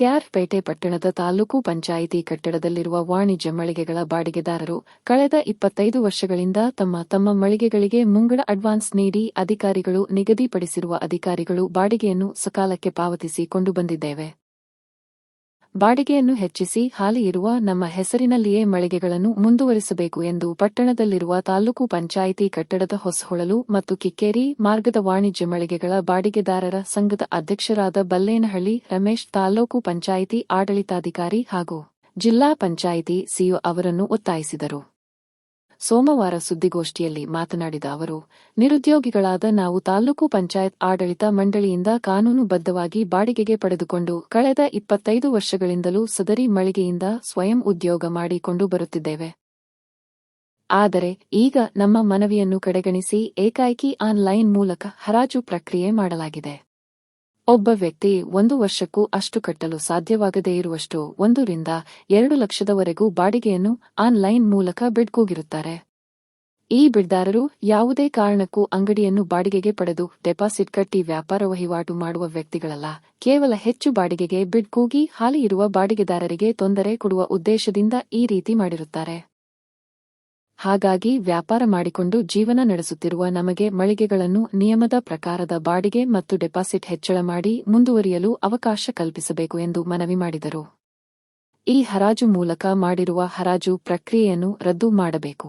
ಕೆಆರ್ಪೇಟೆ ಪಟ್ಟಣದ ತಾಲೂಕು ಪಂಚಾಯಿತಿ ಕಟ್ಟಡದಲ್ಲಿರುವ ವಾಣಿಜ್ಯ ಮಳಿಗೆಗಳ ಬಾಡಿಗೆದಾರರು ಕಳೆದ 25 ವರ್ಷಗಳಿಂದ ತಮ್ಮ ಮಳಿಗೆಗಳಿಗೆ ಮುಂಗಡ ಅಡ್ವಾನ್ಸ್ ನೀಡಿ ಅಧಿಕಾರಿಗಳು ನಿಗದಿಪಡಿಸಿರುವ ಅಧಿಕಾರಿಗಳು ಬಾಡಿಗೆಯನ್ನು ಸಕಾಲಕ್ಕೆ ಪಾವತಿಸಿ ಕೊಂಡು ಬಂದಿದ್ದೇವೆ. ಬಾಡಿಗೆಯನ್ನು ಹೆಚ್ಚಿಸಿ ಹಾಲಿ ಇರುವ ನಮ್ಮ ಹೆಸರಿನಲ್ಲಿಯೇ ಮಳಿಗೆಗಳನ್ನು ಮುಂದುವರಿಸಬೇಕು ಎಂದು ಪಟ್ಟಣದಲ್ಲಿರುವ ತಾಲೂಕು ಪಂಚಾಯಿತಿ ಕಟ್ಟಡದ ಹೊಸಹೊಳಲು ಮತ್ತು ಕಿಕ್ಕೇರಿ ಮಾರ್ಗದ ವಾಣಿಜ್ಯ ಮಳಿಗೆಗಳ ಬಾಡಿಗೆದಾರರ ಸಂಘದ ಅಧ್ಯಕ್ಷರಾದ ಬಲ್ಲೇನಹಳ್ಳಿ ರಮೇಶ್ ತಾಲೂಕು ಪಂಚಾಯಿತಿ ಆಡಳಿತಾಧಿಕಾರಿ ಹಾಗೂ ಜಿಲ್ಲಾ ಪಂಚಾಯಿತಿ ಸಿಇಒ ಅವರನ್ನು ಒತ್ತಾಯಿಸಿದರು. ಸೋಮವಾರ ಸುದ್ದಿಗೋಷ್ಠಿಯಲ್ಲಿ ಮಾತನಾಡಿದ ಅವರು, ನಿರುದ್ಯೋಗಿಗಳಾದ ನಾವು ತಾಲೂಕು ಪಂಚಾಯತ್ ಆಡಳಿತ ಮಂಡಳಿಯಿಂದ ಕಾನೂನುಬದ್ಧವಾಗಿ ಬಾಡಿಗೆಗೆ ಪಡೆದುಕೊಂಡು ಕಳೆದ 25 ವರ್ಷಗಳಿಂದಲೂ ಸದರಿ ಮಳಿಗೆಯಿಂದ ಸ್ವಯಂ ಉದ್ಯೋಗ ಮಾಡಿಕೊಂಡು ಬರುತ್ತಿದ್ದೇವೆ. ಆದರೆ ಈಗ ನಮ್ಮ ಮನವಿಯನ್ನು ಕಡೆಗಣಿಸಿ ಏಕಾಏಕಿ ಆನ್ಲೈನ್ ಮೂಲಕ ಹರಾಜು ಪ್ರಕ್ರಿಯೆ ಮಾಡಲಾಗಿದೆ. ಒಬ್ಬ ವ್ಯಕ್ತಿ 1 ವರ್ಷಕ್ಕೂ ಅಷ್ಟು ಕಟ್ಟಲು ಸಾಧ್ಯವಾಗದೇ ಇರುವಷ್ಟು 1 ರಿಂದ 2 ಲಕ್ಷದವರೆಗೂ ಬಾಡಿಗೆಯನ್ನು ಆನ್ಲೈನ್ ಮೂಲಕ ಬಿಡ್ಕೂಗಿರುತ್ತಾರೆ. ಈ ಬಿಡ್ದಾರರು ಯಾವುದೇ ಕಾರಣಕ್ಕೂ ಅಂಗಡಿಯನ್ನು ಬಾಡಿಗೆಗೆ ಪಡೆದು ಡೆಪಾಸಿಟ್ ಕಟ್ಟಿ ವ್ಯಾಪಾರ ವಹಿವಾಟು ಮಾಡುವ ವ್ಯಕ್ತಿಗಳಲ್ಲ. ಕೇವಲ ಹೆಚ್ಚು ಬಾಡಿಗೆಗೆ ಬಿಡ್ಕೂಗಿ ಹಾಲಿ ಇರುವ ಬಾಡಿಗೆದಾರರಿಗೆ ತೊಂದರೆ ಕೊಡುವ ಉದ್ದೇಶದಿಂದ ಈ ರೀತಿ ಮಾಡಿರುತ್ತಾರೆ. ಹಾಗಾಗಿ ವ್ಯಾಪಾರ ಮಾಡಿಕೊಂಡು ಜೀವನ ನಡೆಸುತ್ತಿರುವ ನಮಗೆ ಮಳಿಗೆಗಳನ್ನು ನಿಯಮದ ಪ್ರಕಾರದ ಬಾಡಿಗೆ ಮತ್ತು ಡೆಪಾಸಿಟ್ ಹೆಚ್ಚಳ ಮಾಡಿ ಮುಂದುವರಿಯಲು ಅವಕಾಶ ಕಲ್ಪಿಸಬೇಕು ಎಂದು ಮನವಿ ಮಾಡಿದರು. ಈ ಹರಾಜು ಮೂಲಕ ಮಾಡಿರುವ ಹರಾಜು ಪ್ರಕ್ರಿಯೆಯನ್ನು ರದ್ದು ಮಾಡಬೇಕು.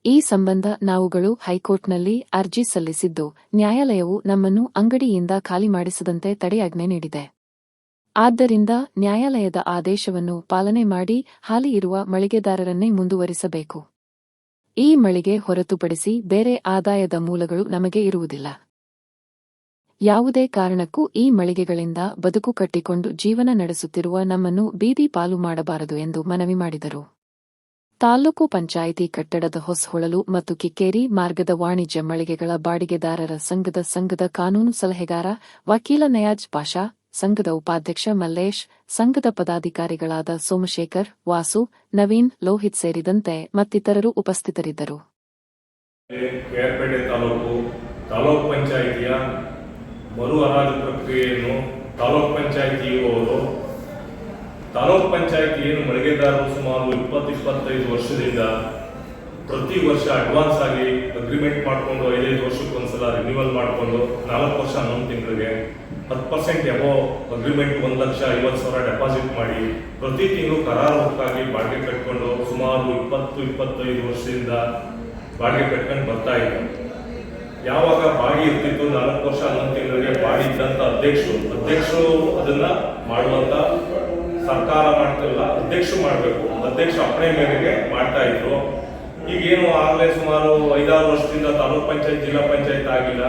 ಈ ಸಂಬಂಧ ನಾವುಗಳು ಹೈಕೋರ್ಟ್ನಲ್ಲಿ ಅರ್ಜಿ ಸಲ್ಲಿಸಿದ್ದು, ನ್ಯಾಯಾಲಯವು ನಮ್ಮನ್ನು ಅಂಗಡಿಯಿಂದ ಖಾಲಿ ಮಾಡಿಸದಂತೆ ತಡೆಯಾಜ್ಞೆ ನೀಡಿದೆ. ಆದ್ದರಿಂದ ನ್ಯಾಯಾಲಯದ ಆದೇಶವನ್ನು ಪಾಲನೆ ಮಾಡಿ ಹಾಲಿ ಇರುವ ಮಳಿಗೆದಾರರನ್ನೇ ಮುಂದುವರಿಸಬೇಕು. ಈ ಮಳಿಗೆ ಹೊರತುಪಡಿಸಿ ಬೇರೆ ಆದಾಯದ ಮೂಲಗಳು ನಮಗೆ ಇರುವುದಿಲ್ಲ. ಯಾವುದೇ ಕಾರಣಕ್ಕೂ ಈ ಮಳಿಗೆಗಳಿಂದ ಬದುಕು ಕಟ್ಟಿಕೊಂಡು ಜೀವನ ನಡೆಸುತ್ತಿರುವ ನಮ್ಮನ್ನು ಬೀದಿ ಪಾಲು ಮಾಡಬಾರದು ಎಂದು ಮನವಿ ಮಾಡಿದರು. ತಾಲೂಕು ಪಂಚಾಯಿತಿ ಕಟ್ಟಡದ ಹೊಸಹೊಳಲು ಮತ್ತು ಕಿಕ್ಕೇರಿ ಮಾರ್ಗದ ವಾಣಿಜ್ಯ ಮಳಿಗೆಗಳ ಬಾಡಿಗೆದಾರರ ಸಂಘದ ಕಾನೂನು ಸಲಹೆಗಾರ ವಕೀಲ ನಯಾಜ್ ಪಾಷಾ, ಸಂಘದ ಉಪಾಧ್ಯಕ್ಷ ಮಲ್ಲೇಶ್, ಸಂಘದ ಪದಾಧಿಕಾರಿಗಳಾದ ಸೋಮಶೇಖರ್, ವಾಸು, ನವೀನ್, ಲೋಹಿತ್ ಸೇರಿದಂತೆ ಮತ್ತಿತರರು ಉಪಸ್ಥಿತರಿದ್ದರು. ಕೆಆರ್ಪೇಟೆ ತಾಲೂಕು ಪಂಚಾಯಿತಿಯ ಮರು ಹರಾಜು ಪ್ರಕ್ರಿಯೆಯನ್ನು ತಾಲೂಕು ಪಂಚಾಯಿತಿ ಏನು ಮಳಿಗೆದಾರರು ಸುಮಾರು 20-25 ವರ್ಷದಿಂದ ಪ್ರತಿ ವರ್ಷ ಅಡ್ವಾನ್ಸ್ ಆಗಿ ಅಗ್ರಿಮೆಂಟ್ ಮಾಡಿಕೊಂಡು 5 ವರ್ಷಕ್ಕೊಂದ್ಸಲ ರಿನ್ಯೂವಲ್ ಮಾಡಿಕೊಂಡು 4 ವರ್ಷ 11 ತಿಂಗಳಿಗೆ 10% ಎಬೋ ಅಗ್ರಿಮೆಂಟ್ 1,50,000 ಡೆಪಾಸಿಟ್ ಮಾಡಿ ಪ್ರತಿ ತಿಂಗಳು ಕರಾರುವಕ್ಕಾಗಿ ಬಾಡಿಗೆ ಕಟ್ಕೊಂಡು ಸುಮಾರು 20-25 ವರ್ಷದಿಂದ ಬಾಡಿಗೆ ಕಟ್ಕೊಂಡು ಬರ್ತಾ ಇದ್ದ. ಯಾವಾಗ ಬಾಡಿ ಇರ್ತಿತ್ತು 4 ವರ್ಷ 11 ತಿಂಗಳಿಗೆ ಬಾಡಿ ಇದ್ದಂತ ಅಧ್ಯಕ್ಷರು ಅದನ್ನ ಮಾಡುವಂತ ಸರ್ಕಾರ ಮಾಡ್ತಿಲ್ಲ, ಅಧ್ಯಕ್ಷರು ಮಾಡಬೇಕು. ಅಧ್ಯಕ್ಷ ಅಪ್ಪಣೆ ಮೇರೆಗೆ ಮಾಡ್ತಾ ಇದ್ರು. ಈಗೇನು ಆಗಲೇ ಸುಮಾರು 5-6 ವರ್ಷದಿಂದ ತಾಲೂಕ್ ಪಂಚಾಯತ್ ಜಿಲ್ಲಾ ಪಂಚಾಯತ್ ಆಗಿಲ್ಲ.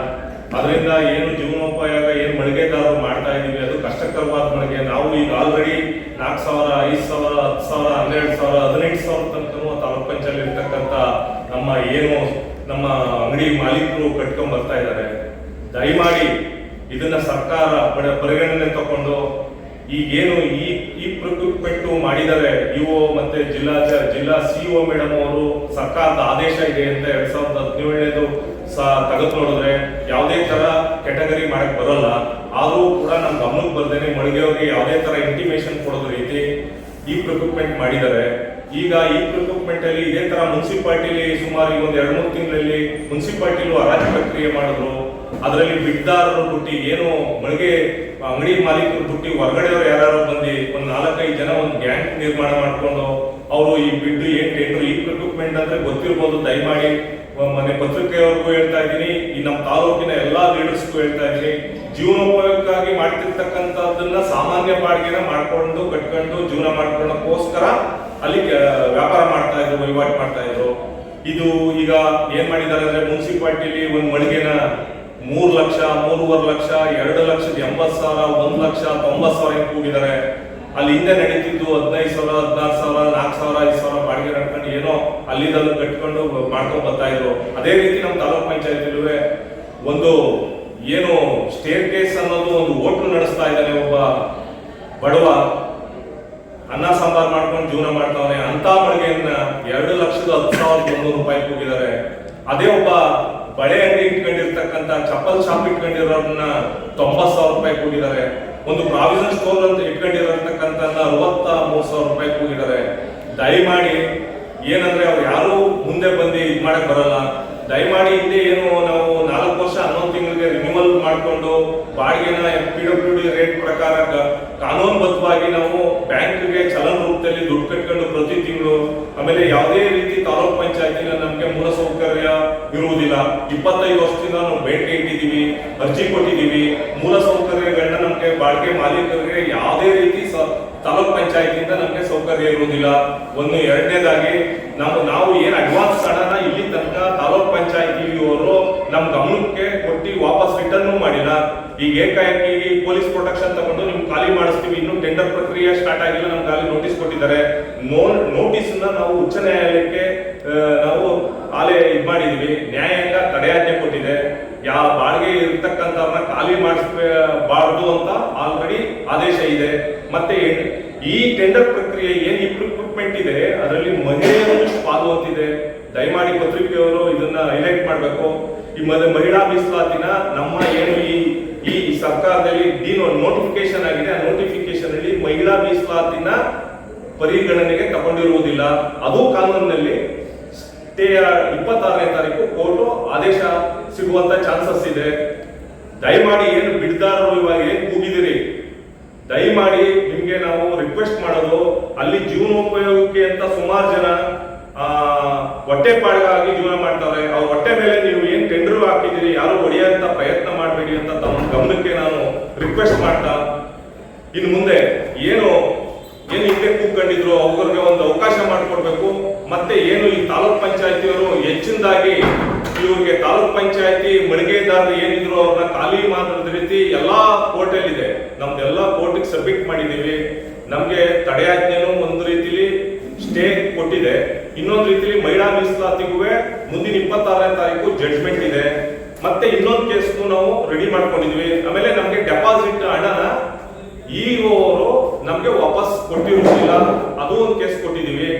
ಅದರಿಂದ ಏನು ಜೀವನೋಪಾಯ ಏನು ಮಳಿಗೆದಾರರು ಮಾಡ್ತಾ ಇದೀವಿ ಅದು ಕಷ್ಟಕರವಾದ ಮಳಿಗೆ. ನಾವು ಈಗ ಆಲ್ರೆಡಿ 4,000, 5,000, 10,000, 12,000, 18,000 ತನಕ ತಾಲೂಕ್ ಪಂಚಾಯತ್ ಇರ್ತಕ್ಕಂಥ ನಮ್ಮ ಅಂಗಡಿ ಮಾಲೀಕರು ಕಟ್ಕೊಂಡ್ ಬರ್ತಾ ಇದ್ದಾರೆ. ದಯಮಾಡಿ ಇದನ್ನ ಸರ್ಕಾರ ಪರಿಗಣನೆ ತಕೊಂಡು ಈಗೇನು ಈ ಪ್ರೊಕ್ಯೂರ್ಮೆಂಟ್ ಮಾಡಿದ್ದಾರೆ ಇಒ ಮತ್ತೆ ಜಿಲ್ಲಾ ಸಿಇಒ ಮೇಡಮ್ ಅವರು ಸರ್ಕಾರದ ಆದೇಶ ಇದೆ ಅಂತ 2017 ತೆಗೆದು ನೋಡಿದ್ರೆ ಯಾವುದೇ ತರ ಕ್ಯಾಟಗರಿ ಮಾಡಕ್ ಬರೋಲ್ಲ. ಆದ್ರೂ ಕೂಡ ನಮ್ ಗಮನಕ್ಕೆ ಬರ್ದೇನೆ ಮಳಿಗೆಯವ್ರಿಗೆ ಯಾವುದೇ ತರ ಇಂಟಿಮೇಷನ್ ಕೊಡೋದು ರೀತಿ ಈ ಪ್ರೊಕ್ಯೂರ್ಮೆಂಟ್ ಮಾಡಿದ್ದಾರೆ. ಈಗ ಈ ಪ್ರೊಕ್ಯೂರ್ಮೆಂಟ್ ಅಲ್ಲಿ ಇದೇ ತರ ಮುನ್ಸಿಪಾಲಿಟಿಲಿ ಸುಮಾರು ಈಗ 1-3 ತಿಂಗಳಲ್ಲಿ ಮುನ್ಸಿಪಾಲಿಟಿಲೂ ಹರಾಜು ಪ್ರಕ್ರಿಯೆ ಮಾಡಿದ್ರು. ಅದರಲ್ಲಿ ಬಿಡ್ದಾರರು ಬಿಟ್ಟು ಏನು ಮಳಿಗೆ ಅಂಗಡಿ ಮಾಲೀಕರು ಬಿಟ್ಟು ಹೊರಗಡೆಯವರು ಯಾರು ಬಂದು ಒಂದು 4-5 ಜನ ಒಂದು ಗ್ಯಾಂಗ್ ನಿರ್ಮಾಣ ಮಾಡ್ಕೊಂಡು ಅವರು ಈ ಬಿಡ್ ಏನ್ ಟೆಂಡರ್ ಈ ಪ್ರೊಕ್ಯೂರ್ಮೆಂಟ್ ಅಂದ್ರೆ ಗೊತ್ತಿರ್ಬೋದು. ದಯಮಾಡಿ ಮನೆ ಪತ್ರಿಕೆಯವ್ರಿಗೂ ಹೇಳ್ತಾ ಇದ್ದೀನಿ, ಈ ನಮ್ಮ ತಾಲೂಕಿನ ಎಲ್ಲಾ ಲೀಡರ್ಸ್ಗೂ ಹೇಳ್ತಾ ಇದ್ದೀನಿ, ಜೀವನೋಪಯೋಗಕ್ಕಾಗಿ ಮಾಡ್ತಿರ್ತಕ್ಕಂಥದ್ದನ್ನ ಸಾಮಾನ್ಯ ಬಾಡಿಗೆನ ಮಾಡ್ಕೊಂಡು ಕಟ್ಕೊಂಡು ಜೀವನ ಮಾಡ್ಕೊಳ್ಳೋಕ್ಕೋಸ್ಕರ ಅಲ್ಲಿ ವ್ಯಾಪಾರ ಮಾಡ್ತಾ ಇದ್ರು, ವಹಿವಾಟು ಮಾಡ್ತಾ ಇದ್ರು. ಇದು ಈಗ ಏನ್ ಮಾಡಿದ್ದಾರೆ ಅಂದ್ರೆ ಮುನ್ಸಿಪಾಲಿಟಿಲಿ ಒಂದು ಮಳಿಗೆನ 3 ಲಕ್ಷ, 3.5 ಲಕ್ಷ, 2,80,000, 1,90,000 ಕೂಗಿದ್ದಾರೆ. ಅಲ್ಲಿ ಹಿಂದೆ ನಡೀತಿದ್ದು 15,000, 16,000, 4,000, 5,000 ಬಾಡಿಗೆ ನಡ್ಕೊಂಡು ಏನೋ ಅಲ್ಲಿಂದಲ್ಲೂ ಕಟ್ಕೊಂಡು ಮಾಡ್ಕೊಂಡು ಬರ್ತಾ ಇದ್ರು. ಅದೇ ರೀತಿ ನಮ್ಮ ತಾಲೂಕ್ ಪಂಚಾಯತಿಲೂ ಒಂದು ಏನು ಸ್ಟೇರ್ ಕೇಸ್ ಅನ್ನೋದು ಒಂದು ಹೋಟ್ಲು ನಡೆಸ್ತಾ ಇದ್ದಾನೆ. ಒಬ್ಬ ಬಡವ ಅನ್ನ ಸಾಂಬಾರ್ ಮಾಡ್ಕೊಂಡು ಜೀವನ ಮಾಡ್ತಾವನೆ. ಅಂತ ಮಳಿಗೆಯನ್ನ 2,10,100 ರೂಪಾಯಿ ಕೂಗಿದ್ದಾರೆ. ಅದೇ ಒಬ್ಬ ಬಳೆ ಅಂಗಡಿ ಇಟ್ಕೊಂಡಿರ್ತಕ್ಕಂಥ ಚಪ್ಪಲ್ ಶಾಪ್ ಇಟ್ಕೊಂಡಿರೋರನ್ನ 90,000 ರೂಪಾಯಿ ಕೂಗಿದ್ದಾರೆ. ಒಂದು ಪ್ರಾವಿಷನ್ ಸ್ಟೋರ್ ಅಂತ ಇಟ್ಕೊಂಡಿರತಕ್ಕಂಥ 63,000 ರೂಪಾಯಿ ಕೂಗಿದ್ದಾರೆ. ದಯಮಾಡಿ ಏನಂದ್ರೆ ಅವ್ರು ಯಾರು ಮುಂದೆ ಬಂದು ಇದು ಮಾಡಕ್ ಬರಲ್ಲ. ದಯಮಾಡಿ ಹಿಂದೆ ಏನು ನಾವು 4 ವರ್ಷ 11 ತಿಂಗಳಿಗೆ ರಿನ್ಯೂವಲ್ ಮಾಡಿಕೊಂಡು ಬಾಡಿಗೆನ PWD ರೇಟ್ ಪ್ರಕಾರ ಕಾನೂನುಬದ್ಧವಾಗಿ ನಾವು ಬ್ಯಾಂಕ್ಗೆ ಚಲನ್ ರೂಪದಲ್ಲಿ ದುಡ್ಡು ಕಟ್ಕೊಂಡು ಪ್ರತಿ ತಿಂಗಳು, ಆಮೇಲೆ ಯಾವುದೇ ರೀತಿ ತಾಲೂಕ್ ಪಂಚಾಯತಿನ ನಮಗೆ ಮೂಲಸೌಕರ್ಯ ಇರುವುದಿಲ್ಲ. 25 ವರ್ಷದಿಂದ ನಾವು ಬೇಡಿಕೆ ಇಟ್ಟಿದ್ದೀವಿ, ಅರ್ಜಿ ಕೊಟ್ಟಿದ್ದೀವಿ. ಮೂಲಸೌಕರ್ಯಗಳನ್ನ ನಮಗೆ ಬಾಡಿಗೆ ಮಾಲೀಕರಿಗೆ ಯಾವುದೇ ರೀತಿ ತಾಲೂಕ್ ಪಂಚಾಯತಿಯಿಂದ ನಮಗೆ ಸೌಕರ್ಯ ಇರುವುದಿಲ್ಲ. ಒಂದು ಎರಡನೇದಾಗಿ ನಾವು ಏನ್ ಅಡ್ವಾನ್ಸ್ ಹಣನ ಇಲ್ಲಿ ತನಕ ತಾಲೂಕ್ ಪಂಚಾಯತಿಯವರು ನಮ್ಮ ಗಮನಕ್ಕೆ ಕೊಟ್ಟು ವಾಪಸ್ ರಿಟರ್ನ್ ಮಾಡಿಲ್ಲ. ಈಗ ಏಕಾಏಕಿ ಪೊಲೀಸ್ ಪ್ರೊಟೆಕ್ಷನ್ ತಗೊಂಡು ನಿಮ್ಗೆ ಖಾಲಿ ಮಾಡಿಸ್ತೀವಿ, ಇನ್ನು ಟೆಂಡರ್ ಪ್ರಕ್ರಿಯೆ ಸ್ಟಾರ್ಟ್ ಆಗಿಲ್ಲ, ನಮ್ಗೆ ಅಲ್ಲಿ ನೋಟಿಸ್ ಕೊಟ್ಟಿದ್ದಾರೆ. ನೋಟಿಸ್ ನಾವು ಉಚ್ಚ ನ್ಯಾಯಾಲಯಕ್ಕೆ ನಾವು ಆಲೆ ಇದ್ ಮಾಡಿದೀವಿ. ನ್ಯಾಯಾಂಗ ತಡೆಯಾಜ್ಞೆ ಕೊಟ್ಟಿದೆ. ಯಾವ ಬಾಡಿಗೆ ಇರ್ತಕ್ಕಂಥವ್ರನ್ನ ಖಾಲಿ ಮಾಡಿಸಬಾರ್ದು ಅಂತ ಆಲ್ರೆಡಿ ಆದೇಶ ಇದೆ. ಮತ್ತೆ ಈ ಟೆಂಡರ್ ಪ್ರಕ್ರಿಯೆ ಏನ್ ಇಕ್ವಿಪ್ಮೆಂಟ್ ಇದೆ ಅದರಲ್ಲಿ ಮಹಿಳೆಯರು ಪಾಲು ಅಂತಿದೆ. ದಯಮಾಡಿ ಪತ್ರಿಕೆಯವರು ಇದನ್ನ ಹೈಲೈಟ್ ಮಾಡಬೇಕು. ಈ ಮಹಿಳಾ ಮೀಸಲಾತಿನ ನಮ್ಮ ಏನು ಈ ಸರ್ಕಾರದಲ್ಲಿ ನೋಟಿಫಿಕೇಶನ್ ಆಗಿದೆ, ಆ ನೋಟಿಫಿಕೇಶನ್ ಅಲ್ಲಿ ಮಹಿಳಾ ಮೀಸಲಾತಿನ ಪರಿಗಣನೆಗೆ ತಗೊಂಡಿರುವುದಿಲ್ಲ. ಅದು ಕಾನೂನಿನಲ್ಲಿ 26ನೇ ತಾರೀಕು ಕೋರ್ಟ್ ಆದೇಶ ಸಿಗುವಂತ ಚಾನ್ಸಸ್ ಇದೆ. ದಯಮಾಡಿ ಏನು ಬಿಡ್ದಾರರು ಇವಾಗ ಏನ್ ಕೂಗಿದಿರಿ, ದಯಮಾಡಿ ನಿಮ್ಗೆ ನಾವು ರಿಕ್ವೆಸ್ಟ್ ಮಾಡೋದು, ಅಲ್ಲಿ ಜೀವನೋಪಯೋಗಕ್ಕೆ ಅಂತ ಸುಮಾರು ಜನ ಹೊಟ್ಟೆಪಾಡಿಗಾಗಿ ಜೀವನ ಮಾಡ್ತಾರೆ. ಅವ್ರ ಹೊಟ್ಟೆ ಮೇಲೆ ನೀವು ಏನ್ ಟೆಂಡರ್ ಹಾಕಿದಿರಿ, ಯಾರು ಹೊಡೆಯಂತ ಪ್ರಯತ್ನ ಮಾಡಬೇಡಿ ಅಂತ ತಮ್ಮ ಗಮನಕ್ಕೆ ನಾನು ರಿಕ್ವೆಸ್ಟ್ ಮಾಡ್ತಾ, ಇನ್ನು ಮುಂದೆ ಏನು ಹಿಂದೆ ಕೂತ್ಕೊಂಡಿದ್ರು ಅವ್ರಿಗೆ ಒಂದು ಅವಕಾಶ ಮಾಡಿಕೊಡ್ಬೇಕು. ಮತ್ತೆ ಏನು ಈ ತಾಲೂಕ್ ಪಂಚಾಯತಿಯವರು ಹೆಚ್ಚಿನದಾಗಿ ಇವ್ರಿಗೆ ತಾಲೂಕ್ ಪಂಚಾಯತಿ ಮಳಿಗೆದಾರರು ಏನಿದ್ರು ಅವ್ರನ್ನ ಖಾಲಿ ಮಾಡಿದ ರೀತಿ ಎಲ್ಲಾ ಕೋರ್ಟಲ್ಲಿ ಇದೆ. ನಮ್ದೆಲ್ಲ ಕೋರ್ಟ್ಗೆ ಸಬ್ಮಿಟ್ ಮಾಡಿದೀವಿ. ನಮ್ಗೆ ತಡೆಯಾಜ್ಞೆನೂ ಒಂದು ರೀತಿಲಿ ಸ್ಟೇ ಕೊಟ್ಟಿದೆ. ಇನ್ನೊಂದು ರೀತಿಲಿ ಮಹಿಳಾ ಮೀಸಲಾತಿಗೂ ಮುಂದಿನ 26ನೇ ತಾರೀಕು ಜಡ್ಜ್ಮೆಂಟ್ ಇದೆ. ಮತ್ತೆ ಇನ್ನೊಂದು ಕೇಸ್ ನಾವು ರೆಡಿ ಮಾಡ್ಕೊಂಡಿದ್ವಿ. ಆಮೇಲೆ ನಮ್ಗೆ ಡೆಪಾಸಿಟ್ ಹಣನ ಅವರು ನಮ್ಗೆ ವಾಪಸ್ ಕೊಟ್ಟಿರುವುದಿಲ್ಲ, ಅದು ಒಂದು ಕೇಸ್ ಕೊಟ್ಟಿದೀವಿ.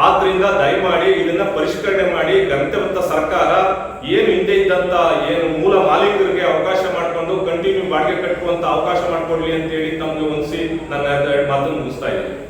ಆದ್ರಿಂದ ದಯಮಾಡಿ ಇದನ್ನ ಪರಿಷ್ಕರಣೆ ಮಾಡಿ ಗಂತವ್ಯ ಸರ್ಕಾರ ಏನು ಹಿಂದೆ ಇದ್ದಂತ ಏನು ಮೂಲ ಮಾಲೀಕರಿಗೆ ಅವಕಾಶ ಮಾಡಿಕೊಂಡು ಕಂಟಿನ್ಯೂ ಬಾಡಿಗೆ ಕಟ್ಟುವಂತ ಅವಕಾಶ ಮಾಡಿಕೊಡ್ಲಿ ಅಂತ ಹೇಳಿ ತಮ್ಗೆ ಹೊಂದಿಸಿ ನನ್ನ ಮಾತನ್ನು ಮುಗಿಸ್ತಾ ಇದ್ದೀನಿ.